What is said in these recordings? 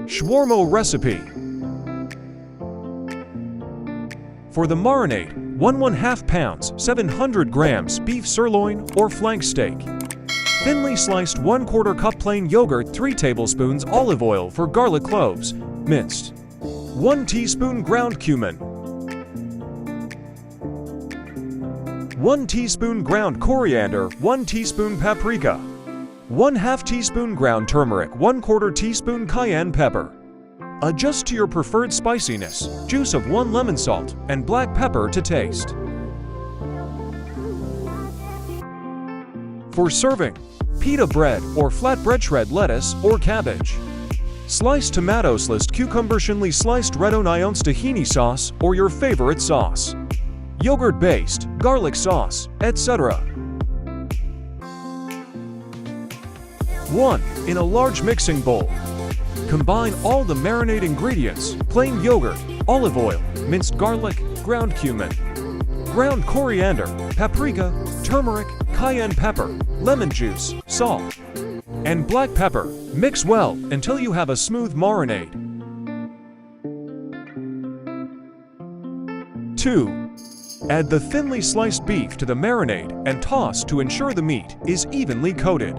Shwarma recipe. For the marinade, 1½ pounds, 700 grams beef sirloin or flank steak. Thinly sliced 1/4 cup plain yogurt, 3 tablespoons olive oil for garlic cloves, minced. 1 teaspoon ground cumin. 1 teaspoon ground coriander, 1 teaspoon paprika. 1/2 teaspoon ground turmeric, 1/4 teaspoon cayenne pepper. Adjust to your preferred spiciness, juice of 1 lemon salt, and black pepper to taste. For serving, pita bread or flatbread, shred lettuce or cabbage. Sliced tomato, sliced cucumber, thinly sliced red onions, tahini sauce or your favorite sauce. Yogurt-based, garlic sauce, etc. 1. In a large mixing bowl, combine all the marinade ingredients: plain yogurt, olive oil, minced garlic, ground cumin, ground coriander, paprika, turmeric, cayenne pepper, lemon juice, salt, and black pepper. Mix well until you have a smooth marinade. 2. Add the thinly sliced beef to the marinade and toss to ensure the meat is evenly coated.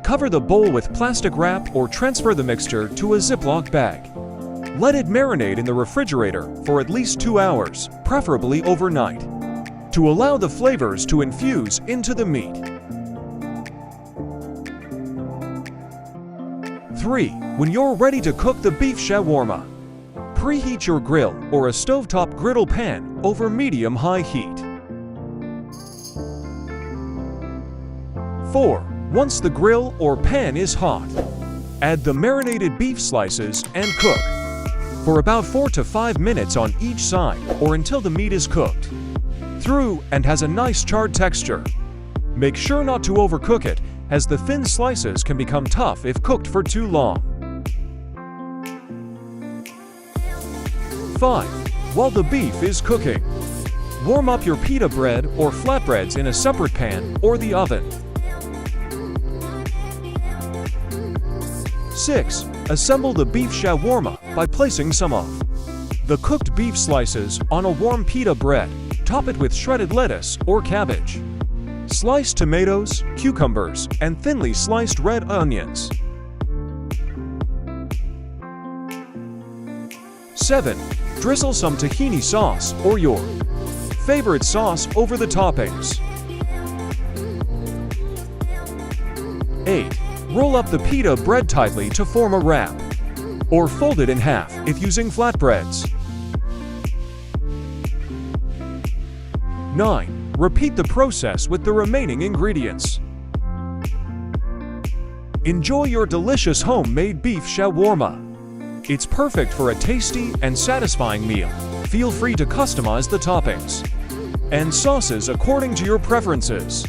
Cover the bowl with plastic wrap or transfer the mixture to a ziplock bag. Let it marinate in the refrigerator for at least 2 hours, preferably overnight, to allow the flavors to infuse into the meat. 3. When you're ready to cook the beef shawarma, preheat your grill or a stovetop griddle pan over medium-high heat. 4. Once the grill or pan is hot, add the marinated beef slices and cook for about 4 to 5 minutes on each side or until the meat is cooked through and has a nice charred texture. Make sure not to overcook it, as the thin slices can become tough if cooked for too long. 5. While the beef is cooking, warm up your pita bread or flatbreads in a separate pan or the oven. 6. Assemble the beef shawarma by placing some of the cooked beef slices on a warm pita bread. Top it with shredded lettuce or cabbage, sliced tomatoes, cucumbers, and thinly sliced red onions. 7. Drizzle some tahini sauce or your favorite sauce over the toppings. 8. Roll up the pita bread tightly to form a wrap, or fold it in half if using flatbreads. 9. Repeat the process with the remaining ingredients. Enjoy your delicious homemade beef shawarma. It's perfect for a tasty and satisfying meal. Feel free to customize the toppings and sauces according to your preferences.